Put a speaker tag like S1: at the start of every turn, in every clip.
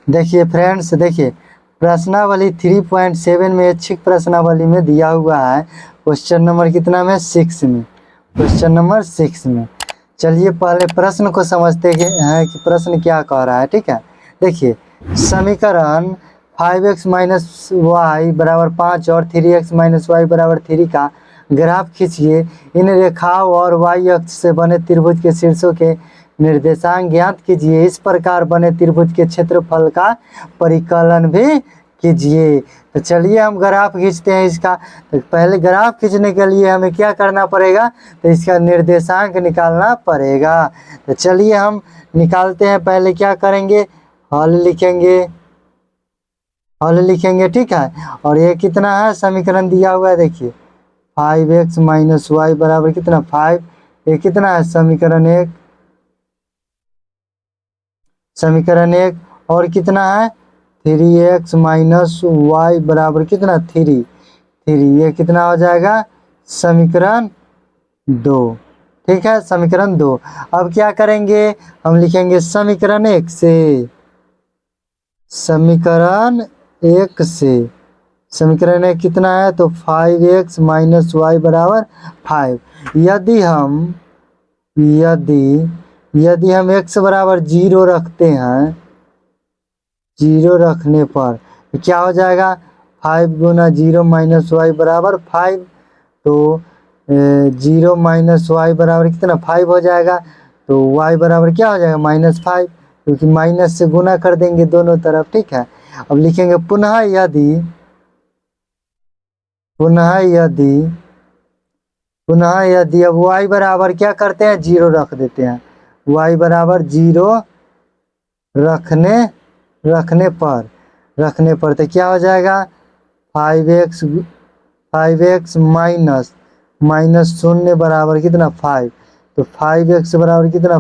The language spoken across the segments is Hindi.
S1: देखिए फ्रेंड्स, देखिए प्रश्नावली 3.7 में ऐच्छिक प्रश्नावली में दिया हुआ है क्वेश्चन नंबर कितना में 6 में, क्वेश्चन नंबर 6 में। चलिए पहले प्रश्न को समझते हैं कि प्रश्न क्या कह रहा है। ठीक है, देखिए समीकरण 5x माइनस वाई बराबर 5 और 3x माइनस वाई बराबर 3 का ग्राफ खींचिए। इन रेखाओं और वाई अक्ष से बने त्रिभुज के शीर्षों के निर्देशांक ज्ञात कीजिए। इस प्रकार बने त्रिभुज के क्षेत्रफल का परिकलन भी कीजिए। तो चलिए हम ग्राफ खींचते हैं इसका। तो पहले ग्राफ खींचने के लिए हमें क्या करना पड़ेगा, तो इसका निर्देशांक निकालना पड़ेगा। तो चलिए हम निकालते हैं। पहले क्या करेंगे, हल लिखेंगे, हल लिखेंगे। ठीक है, और ये कितना है, समीकरण दिया हुआ है देखिए 5x माइनस वाई बराबर कितना 5। ये कितना है, समीकरण 1, समीकरण 1। और कितना है 3x माइनस वाई बराबर कितना 3। ये कितना हो जाएगा, समीकरण 2। ठीक है, समीकरण 2। अब क्या करेंगे, हम लिखेंगे समीकरण 1 से, समीकरण 1 से, समीकरण 1 कितना है, तो 5x माइनस वाई बराबर 5। यदि हम x बराबर 0 रखते हैं, 0 रखने पर तो क्या हो जाएगा, 5 गुना 0 माइनस वाई बराबर 5। तो 0 माइनस वाई बराबर कितना 5 हो जाएगा। तो y बराबर क्या हो जाएगा, -5, क्योंकि माइनस से गुना कर देंगे दोनों तरफ। ठीक है, अब लिखेंगे पुनः यदि, अब y बराबर क्या करते हैं, 0 रख देते हैं। y बराबर 0 रखने पर तो क्या हो जाएगा, 5x माइनस 0 बराबर कितना 5। तो 5x बराबर कितना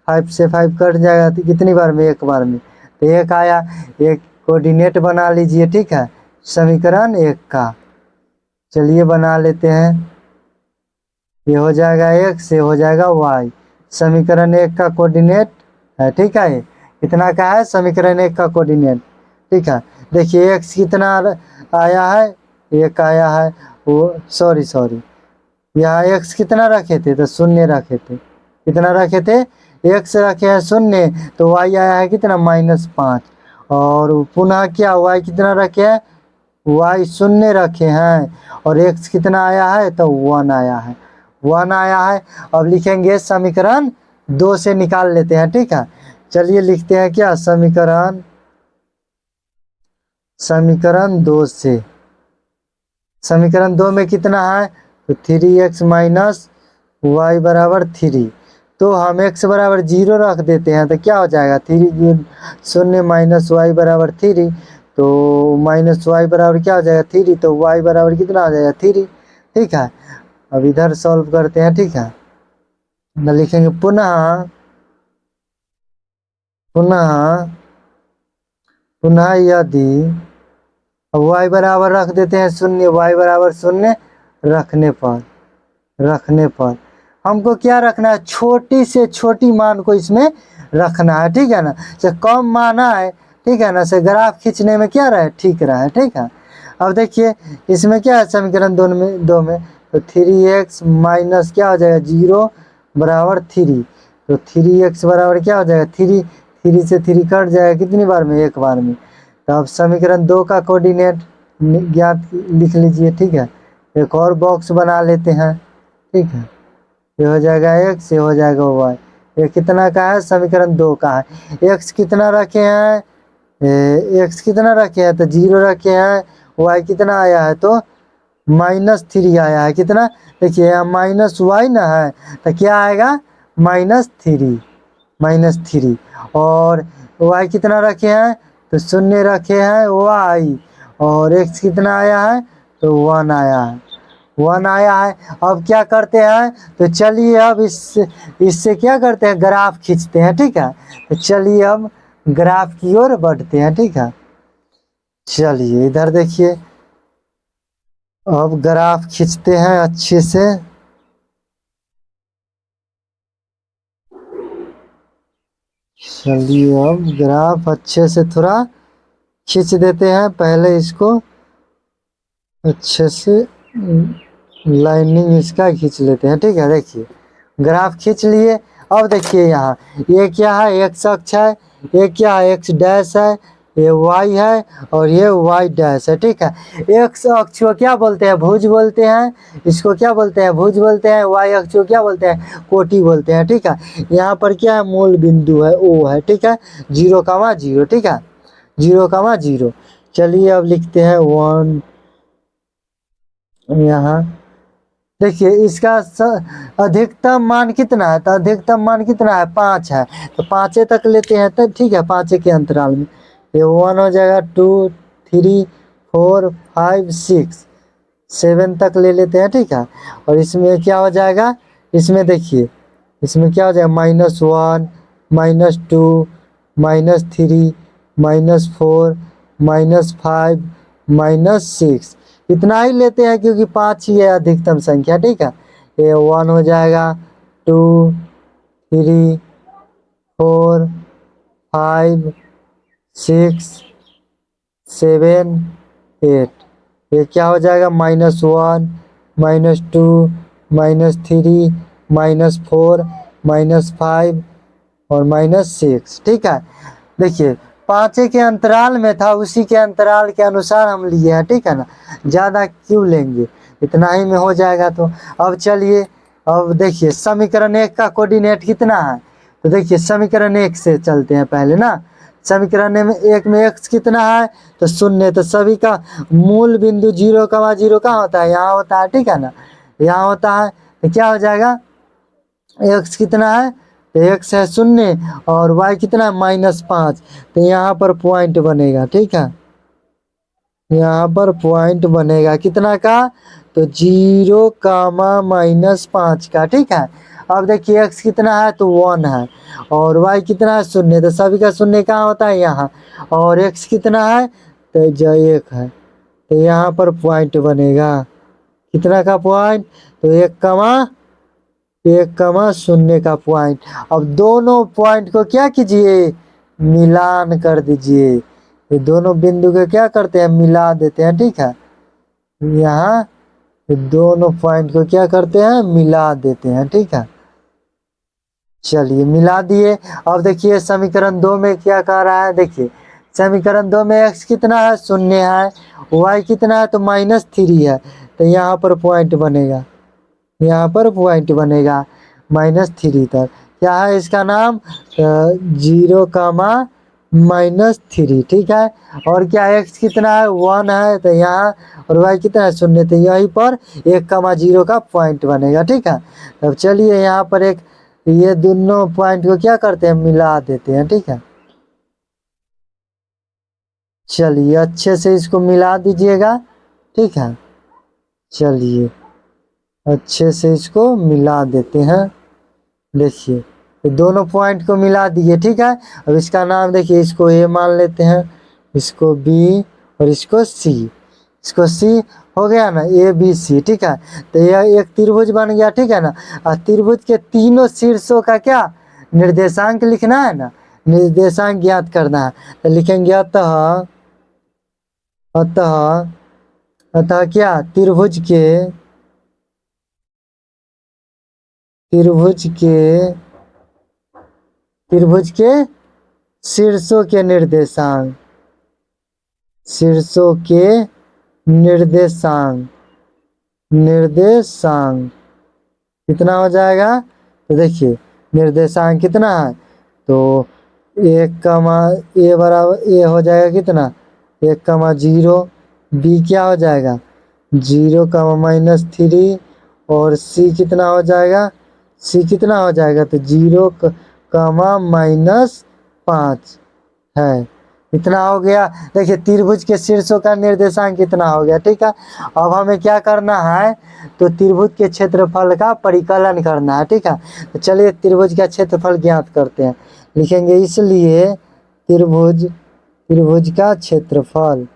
S1: 5 से 5 कट जाएगा तो कितनी बार में, एक बार में। तो एक आया, एक कोऑर्डिनेट बना लीजिए। ठीक है, समीकरण 1 का चलिए बना लेते हैं। ये हो जाएगा x, ये हो जाएगा y। समीकरण 1 का कोऑर्डिनेट है। ठीक है, कितना का है, समीकरण 1 का कोऑर्डिनेट। ठीक है, देखिए x कितना आया है, 1 आया है। वो सॉरी यहाँ x कितना रखे थे, तो 0 रखे थे। कितना रखे थे, x रखे हैं 0, तो y आया है कितना -5। और पुनः क्या y कितना रखे हैं, y 0 रखे हैं, और x कितना आया है, तो 1 आया है, 1 आया है। अब लिखेंगे समीकरण 2 से निकाल लेते हैं। ठीक है, चलिए लिखते हैं क्या, समीकरण 2 से, समीकरण 2 में कितना है, तो 3x माइनस वाई बराबर 3। तो हम x बराबर 0 रख देते हैं, तो क्या हो जाएगा, 0 माइनस वाई बराबर 3। तो माइनस वाई बराबर क्या हो जाएगा 3, तो y बराबर कितना हो जाएगा 3। ठीक है, अब इधर सॉल्व करते हैं। ठीक है, न लिखेंगे पुनः यदि, y बराबर रख देते हैं 0, y बराबर 0 रखने पर हमको क्या रखना है, छोटी से छोटी मान को इसमें रखना है। ठीक है ना, से कम माना है। ठीक है ना, से ग्राफ खींचने में क्या रहे, ठीक रहा। ठीक है, अब देखिए इसमें क्या है, समीकरण 2 में तो 3x माइनस क्या हो जाएगा 0 बराबर 3। तो 3x बराबर क्या हो जाएगा 3 से 3 कट जाएगा कितनी बार में, एक बार में। तो अब समीकरण 2 का कोऑर्डिनेट ज्ञात लिख लीजिए। ठीक है, एक और बॉक्स बना लेते हैं। ठीक है, ये हो जाएगा x, ये हो जाएगा y। ये कितना का है, समीकरण 2 का है। x कितना रखे हैं, x कितना रखे हैं, तो 0 रखे हैं। y कितना आया है, तो -3 आया है। कितना, देखिए यहाँ माइनस वाई ना है, तो क्या आएगा -3। और y कितना रखे हैं, तो 0 रखे हैं y। और x कितना आया है, तो 1 आया है, 1 आया है। अब क्या करते हैं, तो चलिए अब इससे क्या करते हैं, ग्राफ खींचते हैं। ठीक है, तो चलिए अब ग्राफ की ओर बढ़ते हैं। ठीक है, चलिए इधर देखिए, अब ग्राफ खींचते हैं अच्छे से। चलिए अब ग्राफ अच्छे से थोड़ा खींच देते हैं। पहले इसको अच्छे से लाइनिंग इसका खींच लेते हैं। ठीक है, देखिए ग्राफ खींच लिए। अब देखिए यहाँ ये क्या है, एक्स अक्ष है, ये क्या है, एक्स डैश है, ये वाई है और ये वाई डैश है। ठीक है, एक्स अक्ष को क्या बोलते हैं, भुज बोलते हैं। इसको क्या बोलते हैं, भुज बोलते हैं। वाई अक्ष को क्या बोलते हैं, कोटि बोलते हैं। ठीक है, यहाँ पर क्या है, मूल बिंदु है, ओ है। ठीक है, 0,0। ठीक है, 0,0। चलिए अब लिखते हैं 1। यहाँ देखिए इसका अधिकतम मान कितना है, तो अधिकतम मान कितना है, 5 है। तो 5 तक लेते हैं तब। ठीक है, 5 के अंतराल में ये 1 हो जाएगा, 2 3 4 5 6 7 तक ले लेते हैं। ठीक है, और इसमें क्या हो जाएगा, इसमें देखिए इसमें क्या हो जाएगा, -1 -2 -3 -4 -5 -6। इतना ही लेते हैं क्योंकि 5 ही है अधिकतम संख्या। ठीक है, ये 1 हो जाएगा, 2 3 4 5 6 7 8। ये क्या हो जाएगा, -1 -2 -3 -4 -5 और -6। ठीक है, देखिए 5 के अंतराल में था, उसी के अंतराल के अनुसार हम लिए हैं। ठीक है ना, ज़्यादा क्यों लेंगे, इतना ही में हो जाएगा। तो अब चलिए, अब देखिए समीकरण 1 का कोऑर्डिनेट कितना है, तो देखिए समीकरण 1 से चलते हैं पहले ना। समीकरण में 1 में x कितना है, तो 0। तो सभी का मूल बिंदु 0,0 कहाँ होता है, यहाँ होता है। ठीक है ना, यहाँ होता है। तो क्या हो जाएगा, x कितना है, तो x है 0 और y कितना है, -5। तो यहाँ पर पॉइंट बनेगा। ठीक है, यहाँ पर पॉइंट बनेगा कितना का, तो 0, -5 का। ठीक है, अब देखिए x कितना है, तो 1 है और y कितना है, 0। तो सभी का 0 कहाँ होता है, यहाँ। और x कितना है, तो जो 1 है। तो यहाँ पर पॉइंट बनेगा कितना का पॉइंट, तो 1,0 का पॉइंट। अब दोनों पॉइंट को क्या कीजिए, मिलान कर दीजिए। ये दोनों बिंदु को क्या करते हैं, मिला देते हैं। ठीक है, यहाँ दोनों पॉइंट को क्या करते हैं, मिला देते हैं। ठीक है, चलिए मिला दिए। अब देखिए समीकरण 2 में क्या कह रहा है, देखिए समीकरण 2 में x कितना है, 0 है, y कितना है, तो -3 है। तो यहाँ पर पॉइंट बनेगा, यहाँ पर पॉइंट बनेगा -3 तक। क्या है इसका नाम, 0,-3। ठीक है, और क्या x कितना है, 1 है, तो यहाँ और y कितना है, 0। तो यहीं पर 1,0 का पॉइंट बनेगा। ठीक है, तब चलिए यहाँ पर एक ये दोनों पॉइंट को क्या करते हैं, मिला देते हैं। ठीक है, चलिए अच्छे से इसको मिला दीजिएगा। ठीक है, चलिए अच्छे से इसको मिला देते हैं। देखिए तो दोनों पॉइंट को मिला दिए। ठीक है, अब इसका नाम देखिए, इसको ए मान लेते हैं, इसको बी और इसको सी। इसको सी हो गया ना, ABC। ठीक है, तो यह एक त्रिभुज बन गया। ठीक है ना, और त्रिभुज के तीनों शीर्षों का क्या निर्देशांक लिखना है ना, निर्देशांक ज्ञात करना है। तो लिखेंगे अतः अतः अतः क्या, त्रिभुज के त्रिभुज के शीर्षों के निर्देशांक, शीर्षों के निर्देशांक निर्देशांक कितना हो जाएगा, तो देखिए निर्देशांक कितना है, तो 1, ए बराबर ए हो जाएगा कितना, 1,0। बी क्या हो जाएगा, 0, -3 और सी कितना हो जाएगा, सी कितना हो जाएगा, तो 0, -5 है। इतना हो गया। देखिए त्रिभुज के शीर्षों का निर्देशांक कितना हो गया। ठीक है, अब हमें क्या करना है, तो त्रिभुज के क्षेत्रफल का परिकलन करना है। ठीक है, तो चलिए त्रिभुज का क्षेत्रफल ज्ञात करते हैं। लिखेंगे इसलिए त्रिभुज का क्षेत्रफल,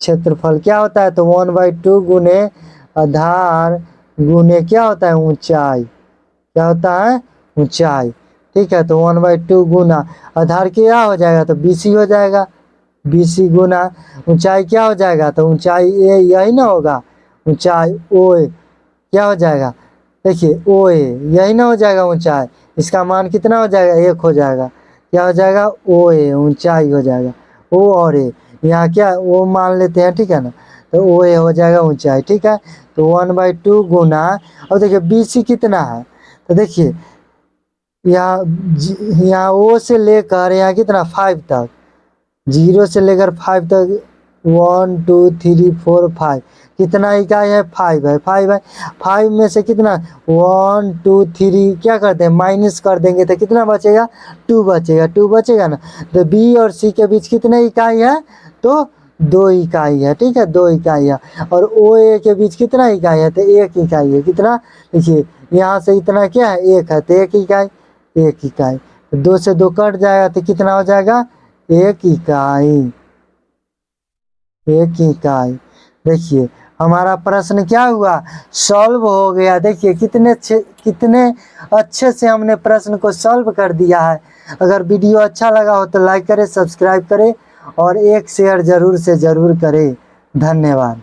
S1: क्षेत्रफल क्या होता है, तो 1/2 गुने आधार गुने क्या होता है, ऊंचाई। क्या होता है, ऊंचाई। ठीक है। तो 1/2 गुना आधार क्या हो जाएगा, तो BC हो जाएगा। BC गुना ऊंचाई क्या हो जाएगा, तो ऊंचाई ए यही ना होगा, ऊंचाई OA क्या हो जाएगा, देखिए OA यही ना हो जाएगा ऊंचाई, इसका मान कितना हो जाएगा, 1 हो जाएगा। क्या हो जाएगा, OA ऊंचाई हो जाएगा। O और A यहाँ क्या O मान लेते हैं, ठीक है ना, तो OA हो जाएगा ऊंचाई, ठीक है। तो 1/2 गुना, अब देखिए BC कितना है, तो देखिए यहाँ O से लेकर यहाँ कितना 5 तक, 0 से लेकर 5 तक 1 2 3 4 5 कितना इकाई है, 5 है। 5 है, 5 में से कितना 1 2 3 क्या करते हैं, माइनस कर देंगे तो कितना बचेगा, 2 बचेगा। 2 बचेगा ना, तो B और C के बीच कितने इकाई है, तो 2 इकाई है, ठीक है, 2 इकाई है। और OA के बीच कितना इकाई है, तो 1 इकाई है। कितना, देखिए यहाँ से इतना क्या है, 1 है, तो 1 इकाई, 1 इकाई। 2 से 2 कट जाएगा तो कितना हो जाएगा, 1 इकाई, 1 इकाई। देखिए हमारा प्रश्न क्या हुआ, सॉल्व हो गया। देखिए कितने अच्छे से हमने प्रश्न को सॉल्व कर दिया है। अगर वीडियो अच्छा लगा हो तो लाइक करें, सब्सक्राइब करें और एक शेयर जरूर से जरूर करें। धन्यवाद।